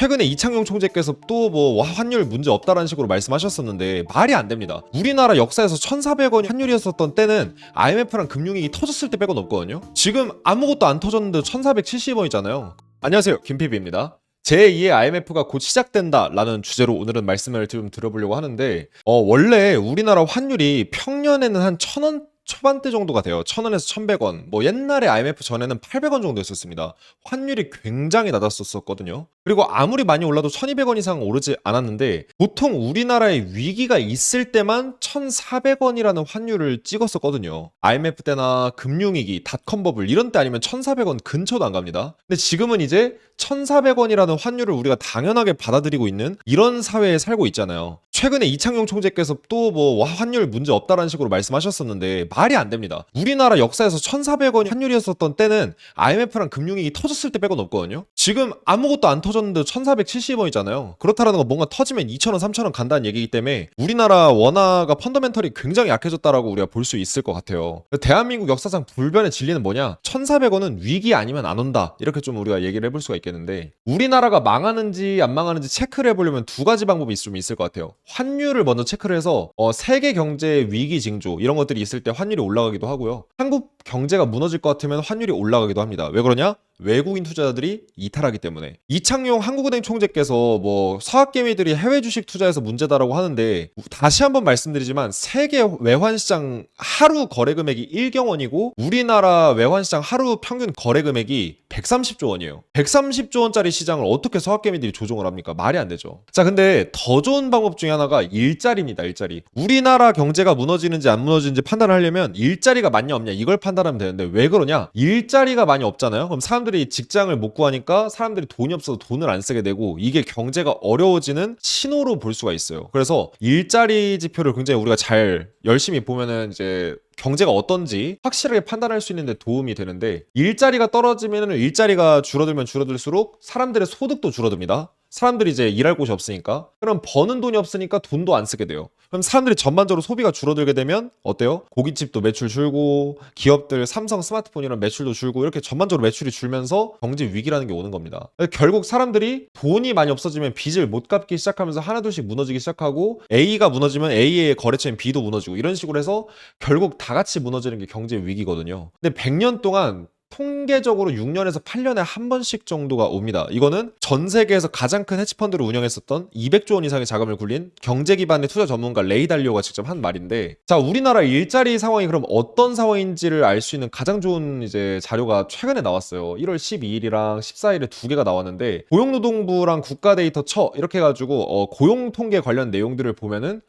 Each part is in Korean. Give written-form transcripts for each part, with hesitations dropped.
최근에 이창용 총재께서 또 뭐 환율 문제 없다라는 식으로 말씀하셨었는데 말이 안 됩니다. 우리나라 역사에서 1,400원이 환율이었었던 때는 IMF랑 금융위기 터졌을 때 빼곤 없거든요. 지금 아무것도 안 터졌는데 1,470원이잖아요. 안녕하세요, 김PB입니다. 제2의 IMF가 곧 시작된다라는 주제로 오늘은 말씀을 좀 드려보려고 하는데 원래 우리나라 환율이 평년에는 한 1,000원 초반대 정도가 돼요. 1,000원에서 1,100원. 뭐 옛날에 IMF 전에는 800원 정도였었습니다. 환율이 굉장히 낮았었거든요. 그리고 아무리 많이 올라도 1,200원 이상 오르지 않았는데 보통 우리나라에 위기가 있을 때만 1,400원이라는 환율을 찍었었거든요. IMF 때나 금융위기, 닷컴 버블 이런 때 아니면 1,400원 근처도 안 갑니다. 근데 지금은 이제 1,400원이라는 환율을 우리가 당연하게 받아들이고 있는 이런 사회에 살고 있잖아요. 최근에 이창용 총재께서 또 뭐 환율 문제 없다라는 식으로 말씀하셨었는데 말이 안 됩니다. 우리나라 역사에서 1,400원이 환율이었었던 때는 IMF랑 금융위기 터졌을 때 빼곤 없거든요. 지금 아무것도 안 터졌는데 1,470원이잖아요. 그렇다라는 건 뭔가 터지면 2,000원, 3,000원 간다는 얘기이기 때문에 우리나라 원화가 펀더멘털이 굉장히 약해졌다라고 우리가 볼 수 있을 것 같아요. 대한민국 역사상 불변의 진리는 뭐냐? 1,400원은 위기 아니면 안 온다. 이렇게 좀 우리가 얘기를 해볼 수가 있겠는데 우리나라가 망하는지 안 망하는지 체크를 해보려면 두 가지 방법이 좀 있을 것 같아요. 환율을 먼저 체크를 해서 세계 경제 위기 징조 이런 것들이 있을 때 환율이 올라가기도 하고요. 한국 경제가 무너질 것 같으면 환율이 올라가기도 합니다. 왜 그러냐? 외국인 투자자들이 이탈하기 때문에. 이창용 한국은행 총재께서 뭐 서학개미들이 해외 주식 투자에서 문제다라고 하는데 다시 한번 말씀드리지만 세계 외환시장 하루 거래 금액이 1경원이고 우리나라 외환시장 하루 평균 거래 금액이 130조 원이에요. 130조 원짜리 시장을 어떻게 서학개미들이 조종을 합니까? 말이 안 되죠. 자, 근데 더 좋은 방법 중에 하나가 일자리입니다. 일자리. 우리나라 경제가 무너지는지 안 무너지는지 판단을 하려면 일자리가 많냐 없냐 이걸 판단하면 되는데 왜 그러냐? 일자리가 많이 없잖아요. 그럼 사람들이 직장을 못 구하니까 사람들이 돈이 없어서 돈을 안 쓰게 되고 이게 경제가 어려워지는 신호로 볼 수가 있어요. 그래서 일자리 지표를 굉장히 우리가 잘 열심히 보면은 이제 경제가 어떤지 확실하게 판단할 수 있는데 도움이 되는데 일자리가 떨어지면 일자리가 줄어들면 줄어들수록 사람들의 소득도 줄어듭니다. 사람들이 이제 일할 곳이 없으니까 그럼 버는 돈이 없으니까 돈도 안 쓰게 돼요. 그럼 사람들이 전반적으로 소비가 줄어들게 되면 어때요? 고깃집도 매출 줄고 기업들 삼성 스마트폰 이런 매출도 줄고 이렇게 전반적으로 매출이 줄면서 경제 위기라는 게 오는 겁니다. 결국 사람들이 돈이 많이 없어지면 빚을 못 갚기 시작하면서 하나둘씩 무너지기 시작하고 A가 무너지면 A의 거래처인 B도 무너지고 이런 식으로 해서 결국 다 같이 무너지는 게 경제 위기거든요. 근데 100년 동안 통계적으로 6년에서 8년에 한 번씩 정도가 옵니다. 이거는 전 세계에서 가장 큰 헤지펀드를 운영했었던 200조 원 이상의 자금을 굴린 경제 기반의 투자 전문가 레이 달리오가 직접 한 말인데 자, 우리나라 일자리 상황이 그럼 어떤 상황인지를 알 수 있는 가장 좋은 이제 자료가 최근에 나왔어요. 1월 12일이랑 14일에 두 개가 나왔는데 고용노동부랑 국가데이터처 이렇게 해가지고 고용 통계 관련 내용들을 보면은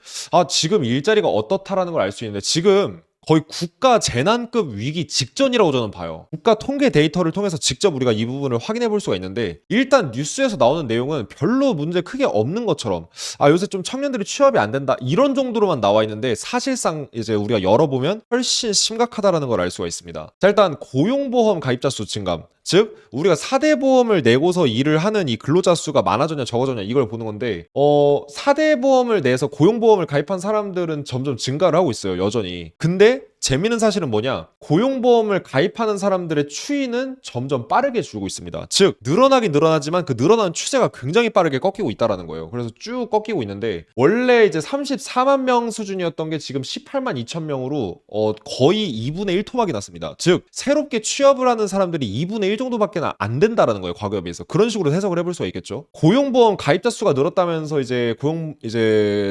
지금 일자리가 어떻다라는 걸 알 수 있는데 지금 거의 국가 재난급 위기 직전이라고 저는 봐요. 국가 통계 데이터를 통해서 직접 우리가 이 부분을 확인해 볼 수가 있는데 일단 뉴스에서 나오는 내용은 별로 문제 크게 없는 것처럼 요새 좀 청년들이 취업이 안 된다 이런 정도로만 나와 있는데 사실상 이제 우리가 열어보면 훨씬 심각하다라는 걸 알 수가 있습니다. 자, 일단 고용보험 가입자 수 증감, 즉 우리가 4대 보험을 내고서 일을 하는 이 근로자 수가 많아졌냐 적어졌냐 이걸 보는 건데 4대 보험을 내서 고용보험을 가입한 사람들은 점점 증가를 하고 있어요, 여전히. 근데 재미있는 사실은 뭐냐? 고용보험을 가입하는 사람들의 추이는 점점 빠르게 줄고 있습니다. 즉 늘어나긴 늘어나지만 그 늘어나는 추세가 굉장히 빠르게 꺾이고 있다라는 거예요. 그래서 쭉 꺾이고 있는데 원래 이제 34만 명 수준이었던 게 지금 18만 2천 명으로 거의 2분의 1 토막이 났습니다. 즉 새롭게 취업을 하는 사람들이 2분의 1 정도밖에 안 된다라는 거예요, 과거에 비해서. 그런 식으로 해석을 해볼 수가 있겠죠. 고용보험 가입자 수가 늘었다면서 이제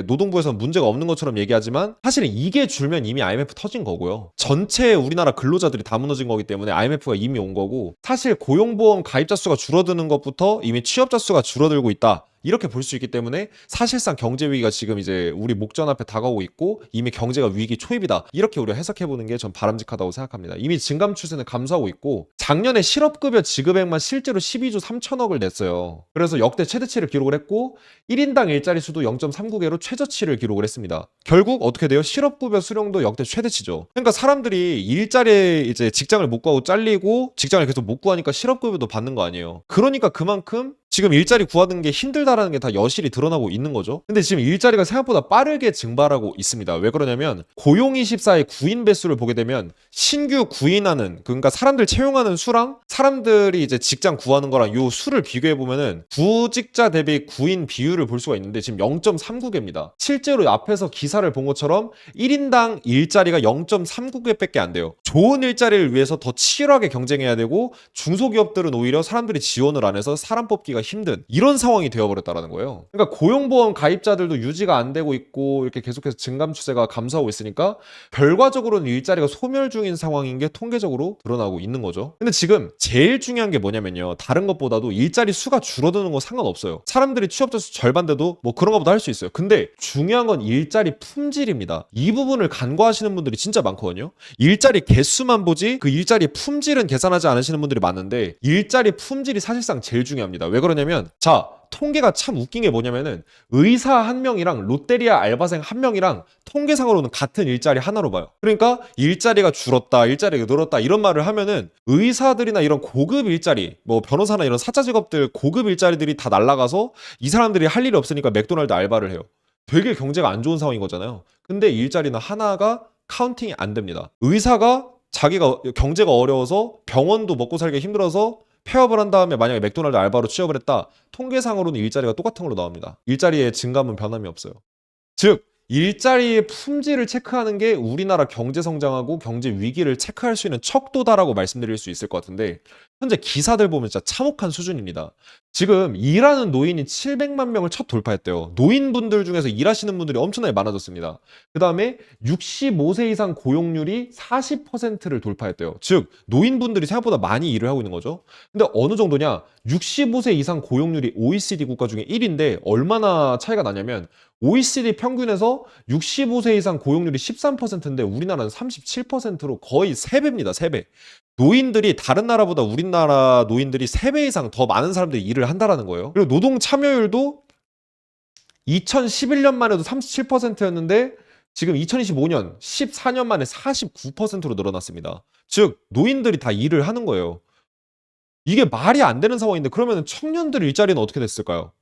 노동부에서는 문제가 없는 것처럼 얘기하지만 사실은 이게 줄면 이미 IMF 터진 거고. 전체 우리나라 근로자들이 다 무너진 거기 때문에 IMF가 이미 온 거고 사실 고용보험 가입자 수가 줄어드는 것부터 이미 취업자 수가 줄어들고 있다. 이렇게 볼 수 있기 때문에 사실상 경제 위기가 지금 이제 우리 목전 앞에 다가오고 있고 이미 경제가 위기 초입이다. 이렇게 우리가 해석해보는 게 전 바람직하다고 생각합니다. 이미 증감 추세는 감소하고 있고 작년에 실업급여 지급액만 실제로 12조 3천억을 냈어요. 그래서 역대 최대치를 기록을 했고 1인당 일자리 수도 0.39개로 최저치를 기록을 했습니다. 결국 어떻게 돼요? 실업급여 수령도 역대 최대치죠. 그러니까 사람들이 일자리에 이제 직장을 못 구하고 잘리고 직장을 계속 못 구하니까 실업급여도 받는 거 아니에요. 그러니까 그만큼 지금 일자리 구하는 게 힘들다 풀린다라는 게 다 여실히 드러나고 있는 거죠. 근데 지금 일자리가 생각보다 빠르게 증발하고 있습니다. 왜 그러냐면 고용24의 구인 배수를 보게 되면 신규 구인하는, 그러니까 사람들 채용하는 수랑 사람들이 이제 직장 구하는 거랑 요 수를 비교해 보면은 구직자 대비 구인 비율을 볼 수가 있는데 지금 0.39개입니다. 실제로 앞에서 기사를 본 것처럼 1인당 일자리가 0.39개밖에 안 돼요. 좋은 일자리를 위해서 더 치열하게 경쟁해야 되고 중소기업들은 오히려 사람들이 지원을 안 해서 사람 뽑기가 힘든 이런 상황이 되어버렸다는 거예요. 그러니까 고용보험 가입자들도 유지가 안 되고 있고 이렇게 계속해서 증감 추세가 감소하고 있으니까 결과적으로는 일자리가 소멸 중인 상황인 게 통계적으로 드러나고 있는 거죠. 근데 지금 제일 중요한 게 뭐냐면요, 다른 것보다도 일자리 수가 줄어드는 거 상관없어요. 사람들이 취업자 수 절반 돼도 뭐 그런 것보다 할 수 있어요. 근데 중요한 건 일자리 품질입니다. 이 부분을 간과하시는 분들이 진짜 많거든요. 일자리 개수만 보지 그 일자리 품질은 계산하지 않으시는 분들이 많은데 일자리 품질이 사실상 제일 중요합니다. 왜 그러냐면 자, 통계가 참 웃긴 게 뭐냐면은 의사 한 명이랑 롯데리아 알바생 한 명이랑 통계상으로는 같은 일자리 하나로 봐요. 그러니까 일자리가 줄었다, 일자리가 늘었다 이런 말을 하면은 의사들이나 이런 고급 일자리, 뭐 변호사나 이런 사자 직업들 고급 일자리들이 다 날아가서 이 사람들이 할 일이 없으니까 맥도날드 알바를 해요. 되게 경제가 안 좋은 상황인 거잖아요. 근데 일자리는 하나가 카운팅이 안 됩니다. 의사가 자기가 경제가 어려워서 병원도 먹고 살기 힘들어서 폐업을 한 다음에 만약에 맥도날드 알바로 취업을 했다. 통계상으로는 일자리가 똑같은 걸로 나옵니다. 일자리의 증감은 변함이 없어요. 즉 일자리의 품질을 체크하는 게 우리나라 경제 성장하고 경제 위기를 체크할 수 있는 척도다라고 말씀드릴 수 있을 것 같은데 현재 기사들 보면 진짜 참혹한 수준입니다. 지금 일하는 노인이 700만 명을 첫 돌파했대요. 노인분들 중에서 일하시는 분들이 엄청나게 많아졌습니다. 그 다음에 65세 이상 고용률이 40%를 돌파했대요. 즉 노인분들이 생각보다 많이 일을 하고 있는 거죠. 근데 어느 정도냐, 65세 이상 고용률이 OECD 국가 중에 1인데 얼마나 차이가 나냐면 OECD 평균에서 65세 이상 고용률이 13%인데 우리나라는 37%로 거의 3배입니다. 3배. 노인들이 다른 나라보다 우리나라 노인들이 3배 이상 더 많은 사람들이 일을 한다라는 거예요. 그리고 노동 참여율도 2011년만 해도 37%였는데 지금 2025년 14년 만에 49%로 늘어났습니다. 즉 노인들이 다 일을 하는 거예요. 이게 말이 안 되는 상황인데 그러면 청년들 일자리는 어떻게 됐을까요?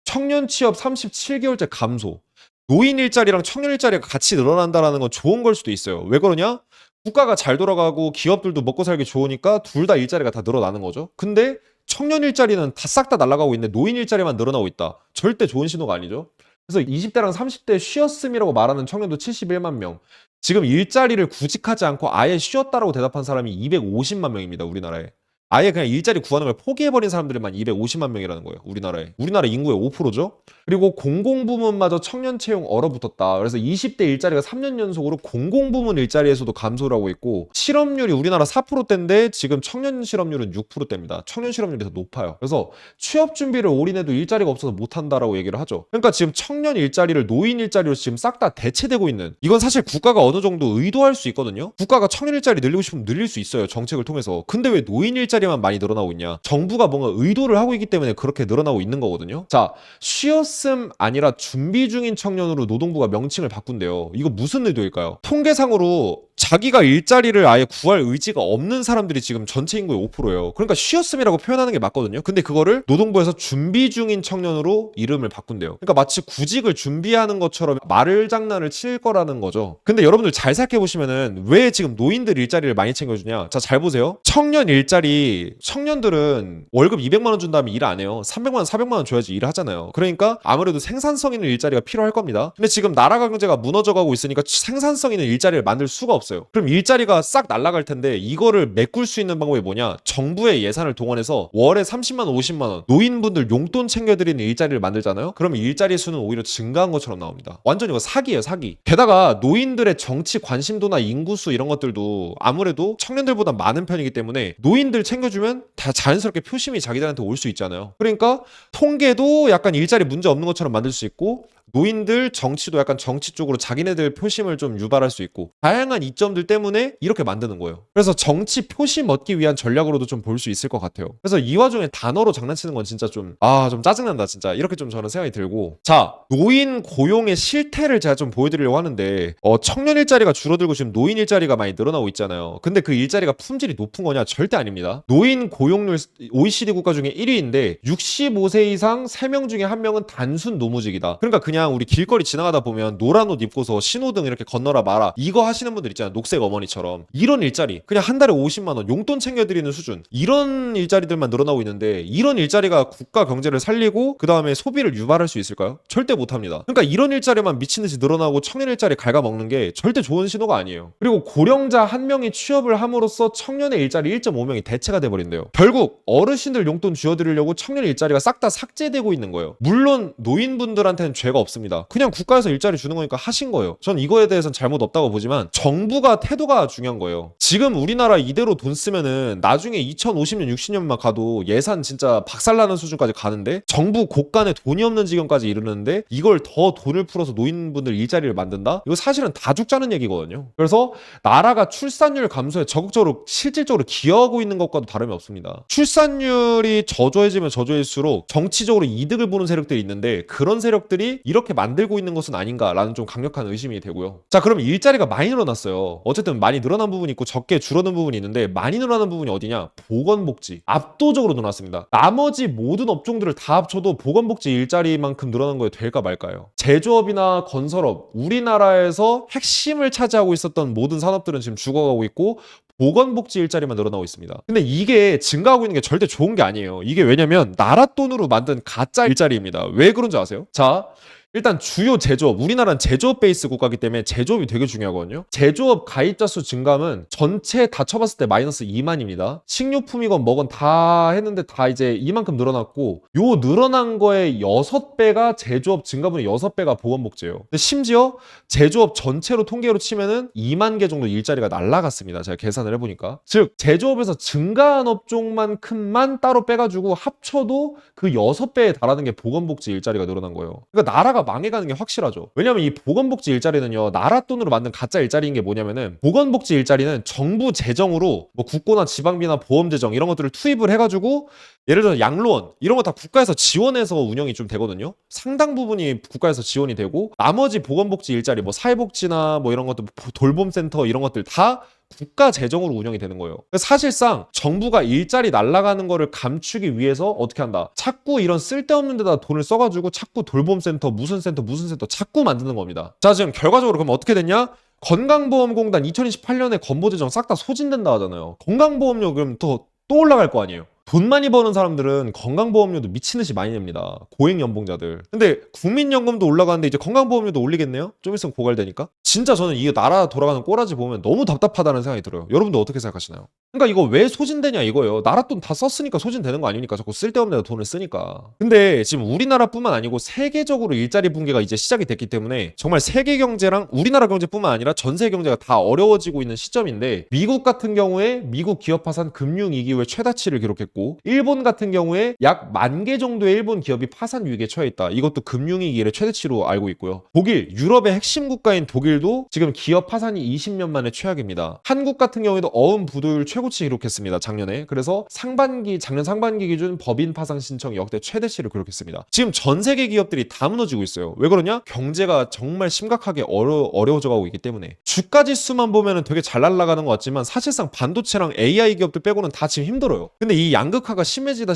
청년 취업 37개월째 감소. 노인 일자리랑 청년 일자리가 같이 늘어난다는 건 좋은 걸 수도 있어요. 왜 그러냐? 국가가 잘 돌아가고 기업들도 먹고 살기 좋으니까 둘 다 일자리가 다 늘어나는 거죠. 근데 청년 일자리는 다 싹 다 날아가고 있는데 노인 일자리만 늘어나고 있다. 절대 좋은 신호가 아니죠. 그래서 20대랑 30대 쉬었음이라고 말하는 청년도 71만 명. 지금 일자리를 구직하지 않고 아예 쉬었다라고 대답한 사람이 250만 명입니다. 우리나라에. 아예 그냥 일자리 구하는 걸 포기해버린 사람들만 250만 명이라는 거예요. 우리나라에. 우리나라 인구의 5%죠. 그리고 공공부문마저 청년 채용 얼어붙었다. 그래서 20대 일자리가 3년 연속으로 공공부문 일자리에서도 감소를 하고 있고 실업률이 우리나라 4%대인데 지금 청년 실업률은 6%대입니다. 청년 실업률이 더 높아요. 그래서 취업 준비를 올인해도 일자리가 없어서 못한다라고 얘기를 하죠. 그러니까 지금 청년 일자리를 노인 일자리로 지금 싹 다 대체되고 있는, 이건 사실 국가가 어느 정도 의도할 수 있거든요. 국가가 청년 일자리 늘리고 싶으면 늘릴 수 있어요. 정책을 통해서. 근데 왜 노인 일자리만 많이 늘어나고 있냐? 정부가 뭔가 의도를 하고 있기 때문에 그렇게 늘어나고 있는 거거든요. 자, 쉬었음 아니라 준비 중인 청년으로 노동부가 명칭을 바꾼대요. 이거 무슨 의도일까요? 통계상으로 자기가 일자리를 아예 구할 의지가 없는 사람들이 지금 전체 인구의 5%예요. 그러니까 쉬었음이라고 표현하는 게 맞거든요. 근데 그거를 노동부에서 준비 중인 청년으로 이름을 바꾼대요. 그러니까 마치 구직을 준비하는 것처럼 말을 장난을 칠 거라는 거죠. 근데 여러분들 잘 생각해 보시면은 왜 지금 노인들 일자리를 많이 챙겨주냐? 자, 잘 보세요. 청년 일자리, 청년들은 월급 200만 원 준 다음에 일 안 해요. 300만 원, 400만 원 줘야지 일을 하잖아요. 그러니까 아무래도 생산성 있는 일자리가 필요할 겁니다. 근데 지금 나라 경제가 무너져가고 있으니까 생산성 있는 일자리를 만들 수가 없어요. 그럼 일자리가 싹 날아갈 텐데 이거를 메꿀 수 있는 방법이 뭐냐? 정부의 예산을 동원해서 월에 30만 원, 50만 원 노인분들 용돈 챙겨드리는 일자리를 만들잖아요. 그러면 일자리 수는 오히려 증가한 것처럼 나옵니다. 완전 이거 사기예요, 사기. 게다가 노인들의 정치 관심도나 인구수 이런 것들도 아무래도 청년들보다 많은 편이기 때문에 노인들 챙겨주면 다 자연스럽게 표심이 자기들한테 올 수 있잖아요. 그러니까 통계도 약간 일자리 문제 없는 것처럼 만들 수 있고 노인들 정치도 약간 정치 쪽으로 자기네들 표심을 좀 유발할 수 있고 다양한 이점들 때문에 이렇게 만드는 거예요. 그래서 정치 표심 얻기 위한 전략으로도 좀 볼 수 있을 것 같아요. 그래서 이 와중에 단어로 장난치는 건 진짜 좀 짜증난다 진짜. 이렇게 좀 저는 생각이 들고, 자, 노인 고용의 실태를 제가 좀 보여드리려고 하는데 청년 일자리가 줄어들고 지금 노인 일자리가 많이 늘어나고 있잖아요. 근데 그 일자리가 품질이 높은 거냐? 절대 아닙니다. 노인 고용률 OECD 국가 중에 1위인데 65세 이상 3명 중에 1명은 단순 노무직이다. 그러니까 그냥 우리 길거리 지나가다 보면 노란 옷 입고서 신호등 이렇게 건너라 마라 이거 하시는 분들 있잖아요. 녹색 어머니처럼. 이런 일자리 그냥 한 달에 50만 원 용돈 챙겨드리는 수준 이런 일자리들만 늘어나고 있는데 이런 일자리가 국가 경제를 살리고 그 다음에 소비를 유발할 수 있을까요? 절대 못합니다. 그러니까 이런 일자리만 미친 듯이 늘어나고 청년 일자리 갉아먹는 게 절대 좋은 신호가 아니에요. 그리고 고령자 1명이 취업을 함으로써 청년의 일자리 1.5명이 대체가 돼버린대요. 결국 어르신들 용돈 쥐어드리려고 청년 일자리가 싹 다 삭제되고 있는 거예요. 물론 노인분들한테는 죄가 없습니다. 그냥 국가에서 일자리 주는 거니까 하신 거예요. 전 이거에 대해서는 잘못 없다고 보지만 정부가 태도가 중요한 거예요. 지금 우리나라 이대로 돈 쓰면은 나중에 2050년 60년만 가도 예산 진짜 박살나는 수준까지 가는데 정부 곳간에 돈이 없는 지경까지 이르는데 이걸 더 돈을 풀어서 노인분들 일자리를 만든다? 이거 사실은 다 죽자는 얘기거든요. 그래서 나라가 출산율 감소에 적극적으로 실질적으로 기여하고 있는 것과도 다름이 없습니다. 출산율이 저조해지면 저조할수록 정치적으로 이득을 보는 세력들이 있는데 그런 세력들이 이렇게 만들고 있는 것은 아닌가라는 좀 강력한 의심이 되고요. 자, 그럼 일자리가 많이 늘어났어요. 어쨌든 많이 늘어난 부분이 있고 적게 줄어든 부분이 있는데 많이 늘어나는 부분이 어디냐? 보건복지. 압도적으로 늘어났습니다. 나머지 모든 업종들을 다 합쳐도 보건복지 일자리만큼 늘어난 거에 될까 말까요? 제조업이나 건설업, 우리나라에서 핵심을 차지하고 있었던 모든 산업들은 지금 죽어가고 있고 보건복지 일자리만 늘어나고 있습니다. 근데 이게 증가하고 있는 게 절대 좋은 게 아니에요. 이게 왜냐면 나라 돈으로 만든 가짜 일자리입니다. 왜 그런 줄 아세요? 자, 일단 주요 제조업, 우리나라는 제조업 베이스 국가이기 때문에 제조업이 되게 중요하거든요. 제조업 가입자 수 증감은 전체 다 쳐봤을 때 마이너스 2만입니다. 식료품이건 뭐건 다 했는데 다 이제 이만큼 늘어났고 요 늘어난 거의 6배가 제조업 증가분의 6배가 보건복지예요. 근데 심지어 제조업 전체로 통계로 치면은 2만 개 정도 일자리가 날라갔습니다. 제가 계산을 해보니까. 즉 제조업에서 증가한 업종만큼만 따로 빼가지고 합쳐도 그 6배에 달하는 게 보건복지 일자리가 늘어난 거예요. 그러니까 나라가 망해가는 게 확실하죠. 왜냐면 이 보건복지 일자리는요, 나라 돈으로 만든 가짜 일자리인 게 뭐냐면은 보건복지 일자리는 정부 재정으로 뭐 국고나 지방비나 보험재정 이런 것들을 투입을 해가지고 예를 들어 양로원 이런 거 다 국가에서 지원해서 운영이 좀 되거든요. 상당 부분이 국가에서 지원이 되고 나머지 보건복지 일자리 뭐 사회복지나 뭐 이런 것들 돌봄센터 이런 것들 다 국가 재정으로 운영이 되는 거예요. 사실상 정부가 일자리 날아가는 거를 감추기 위해서 어떻게 한다? 자꾸 이런 쓸데없는 데다 돈을 써가지고 자꾸 돌봄센터 무슨 센터 자꾸 만드는 겁니다. 자, 지금 결과적으로 그럼 어떻게 됐냐? 건강보험공단 2028년에 건보재정 싹 다 소진된다 하잖아요. 건강보험료 그럼 또 올라갈 거 아니에요. 돈 많이 버는 사람들은 건강보험료도 미친 듯이 많이 냅니다. 고액연봉자들. 근데 국민연금도 올라가는데 이제 건강보험료도 올리겠네요? 좀 있으면 고갈되니까? 진짜 저는 이 나라 돌아가는 꼬라지 보면 너무 답답하다는 생각이 들어요. 여러분도 어떻게 생각하시나요? 그러니까 이거 왜 소진되냐 이거예요. 나라 돈 다 썼으니까 소진되는 거 아닙니까? 자꾸 쓸데없는 데다 돈을 쓰니까. 근데 지금 우리나라뿐만 아니고 세계적으로 일자리 붕괴가 이제 시작이 됐기 때문에 정말 세계 경제랑 우리나라 경제뿐만 아니라 전 세계 경제가 다 어려워지고 있는 시점인데 미국 같은 경우에 미국 기업 파산 금융위기 후에 최다치를 기록했고 일본 같은 경우에 약 10,000개 정도의 일본 기업이 파산 위기에 처해 있다. 이것도 금융위기 이래 최대치로 알고 있고요. 독일, 유럽의 핵심 국가인 독일도 지금 기업 파산이 20년 만에 최악입니다. 한국 같은 경우에도 어음 부도율 최고치 기록했습니다. 작년에. 그래서 작년 상반기 기준 법인 파산 신청 역대 최대치를 기록했습니다. 지금 전 세계 기업들이 다 무너지고 있어요. 왜 그러냐? 경제가 정말 심각하게 어려워져 가고 있기 때문에. 주가 지수만 보면은 되게 잘 날아가는 것 같지만 사실상 반도체랑 AI 기업들 빼고는 다 지금 힘들어요. 근데 이 양극화가 심해지다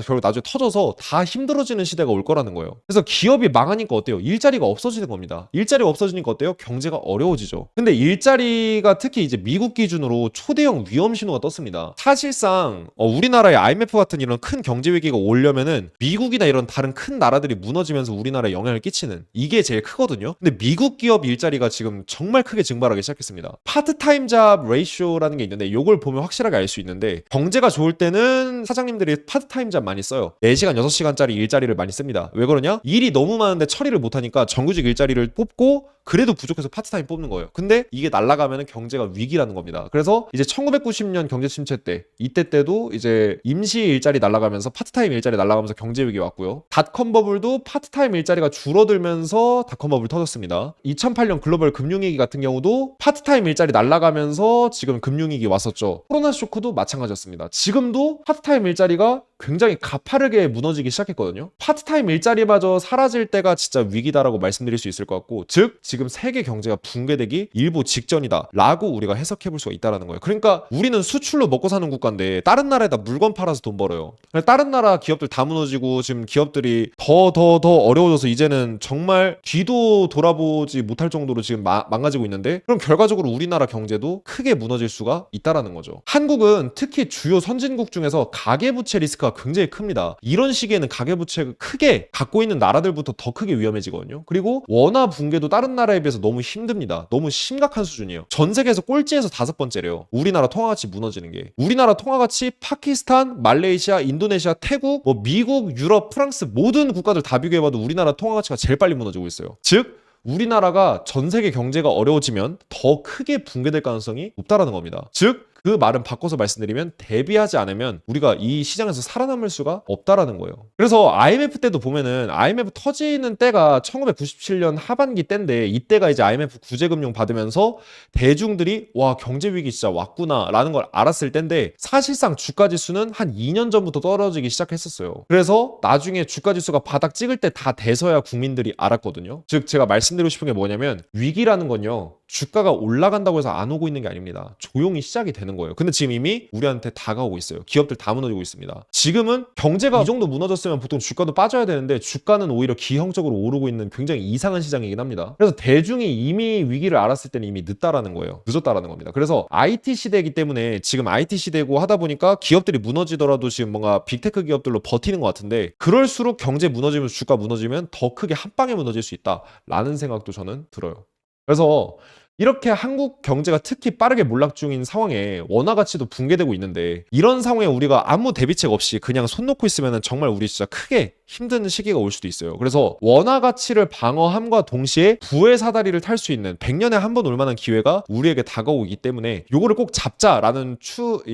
결국 나중에 터져서 다 힘들어지는 시대가 올 거라는 거예요. 그래서 기업이 망하니까 어때요? 일자리가 없어지는 겁니다. 일자리가 없어지니까 어때요? 경제가 어려워지죠. 근데 일자리가 특히 이제 미국 기준으로 초대형 위험 신호가 떴습니다. 사실상 우리나라의 IMF 같은 이런 큰 경제 위기가 오려면은 미국이나 이런 다른 큰 나라들이 무너지면서 우리나라에 영향을 끼치는 이게 제일 크거든요. 근데 미국 기업 일자리가 지금 정말 크게 증발하기 시작했습니다. 파트타임 잡 레이쇼라는 게 있는데 이걸 보면 확실하게 알 수 있는데 경제가 좋을 때는 사장님들이 파트타임 잡 많이 써요. 4시간, 6시간짜리 일자리를 많이 씁니다. 왜 그러냐? 일이 너무 많은데 처리를 못하니까 정규직 일자리를 뽑고 그래도 부족해서 파트타임 뽑는 거예요. 근데 이게 날아가면 경제가 위기라는 겁니다. 그래서 이제 1990년 경제 침체 때 때도 이제 임시 일자리 날아가면서 파트타임 일자리 날아가면서 경제 위기 왔고요. 닷컴 버블도 파트타임 일자리가 줄어들면서 닷컴 버블 터졌습니다. 2008년 글로벌 금융위기 같은 경우도 파트타임 일자리 날아가면서 지금 금융위기 왔었죠. 코로나 쇼크도 마찬가지였습니다. 지금도 파트타임 일자리가 굉장히 가파르게 무너지기 시작했거든요. 파트타임 일자리마저 사라질 때가 진짜 위기다라고 말씀드릴 수 있을 것 같고, 즉 지금 세계 경제가 붕괴되기 일보 직전이다 라고 우리가 해석해 볼 수가 있다는 거예요. 그러니까 우리는 수출로 먹고 사는 국가인데 다른 나라에다 물건 팔아서 돈 벌어요. 다른 나라 기업들 다 무너지고 지금 기업들이 더 어려워져서 이제는 정말 뒤도 돌아보지 못할 정도로 지금 망가지고 있는데, 그럼 결과적으로 우리나라 경제도 크게 무너질 수가 있다라는 거죠. 한국은 특히 주요 선진국 중에서 가계부채 리스크가 굉장히 큽니다. 이런 시기에는 가계부채가 크게 갖고 있는 나라들부터 더 크게 위험해지거든요. 그리고 원화 붕괴도 다른 나라에 비해서 너무 힘듭니다. 너무 심각한 수준이에요. 전 세계에서 꼴찌에서 5번째래요. 우리나라 통화가치 무너지는 게. 우리나라 통화가치 파키스탄, 말레이시아, 인도네시아, 태국, 미국, 유럽, 프랑스 모든 국가들 다 비교해봐도 우리나라 통화가치가 제일 빨리 무너지고 있어요. 즉 우리나라가 전 세계 경제가 어려워지면 더 크게 붕괴될 가능성이 높다라는 겁니다. 즉 그 말은 바꿔서 말씀드리면 대비하지 않으면 우리가 이 시장에서 살아남을 수가 없다라는 거예요. 그래서 IMF 때도 보면은 IMF 터지는 때가 1997년 하반기 때인데, 이때가 이제 IMF 구제금융 받으면서 대중들이 와 경제 위기 진짜 왔구나 라는 걸 알았을 때인데, 사실상 주가 지수는 한 2년 전부터 떨어지기 시작했었어요. 그래서 나중에 주가 지수가 바닥 찍을 때 다 돼서야 국민들이 알았거든요. 즉 제가 말씀드리고 싶은 게 뭐냐면, 위기라는 건요 주가가 올라간다고 해서 안 오고 있는 게 아닙니다. 조용히 시작이 되는 거예요. 근데 지금 이미 우리한테 다가오고 있어요. 기업들 다 무너지고 있습니다. 지금은 경제가 이 정도 무너졌으면 보통 주가도 빠져야 되는데, 주가는 오히려 기형적으로 오르고 있는 굉장히 이상한 시장이긴 합니다. 그래서 대중이 이미 위기를 알았을 때는 이미 늦다라는 거예요. 늦었다라는 겁니다. 그래서 IT 시대이기 때문에 지금 IT 시대고 하다 보니까 기업들이 무너지더라도 지금 뭔가 빅테크 기업들로 버티는 것 같은데, 그럴수록 경제 무너지면서 주가 무너지면 더 크게 한 방에 무너질 수 있다라는 생각도 저는 들어요. 그래서 이렇게 한국 경제가 특히 빠르게 몰락 중인 상황에 원화 가치도 붕괴되고 있는데, 이런 상황에 우리가 아무 대비책 없이 그냥 손 놓고 있으면 정말 우리 진짜 크게 힘든 시기가 올 수도 있어요. 그래서 원화 가치를 방어함과 동시에 부의 사다리를 탈 수 있는 100년에 한 번 올 만한 기회가 우리에게 다가오기 때문에 요거를 꼭 잡자라는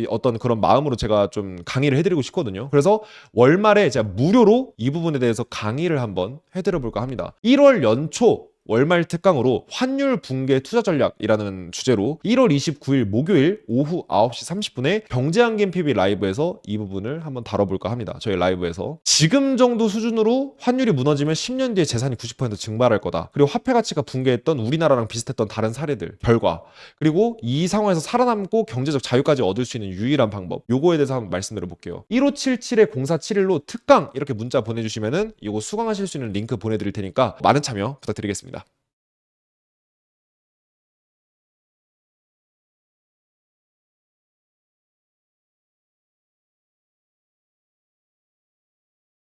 어떤 그런 마음으로 제가 좀 강의를 해드리고 싶거든요. 그래서 월말에 제가 무료로 이 부분에 대해서 강의를 한번 해드려 볼까 합니다. 1월 연초 월말 특강으로 환율 붕괴 투자 전략이라는 주제로 1월 29일 목요일 오후 9시 30분에 경제한김 PB 라이브에서 이 부분을 한번 다뤄볼까 합니다. 저희 라이브에서 지금 정도 수준으로 환율이 무너지면 10년 뒤에 재산이 90% 증발할 거다. 그리고 화폐 가치가 붕괴했던 우리나라랑 비슷했던 다른 사례들 결과, 그리고 이 상황에서 살아남고 경제적 자유까지 얻을 수 있는 유일한 방법, 요거에 대해서 한번 말씀드려 볼게요. 1577-0471로 특강 이렇게 문자 보내주시면은 이거 수강하실 수 있는 링크 보내드릴 테니까 많은 참여 부탁드리겠습니다.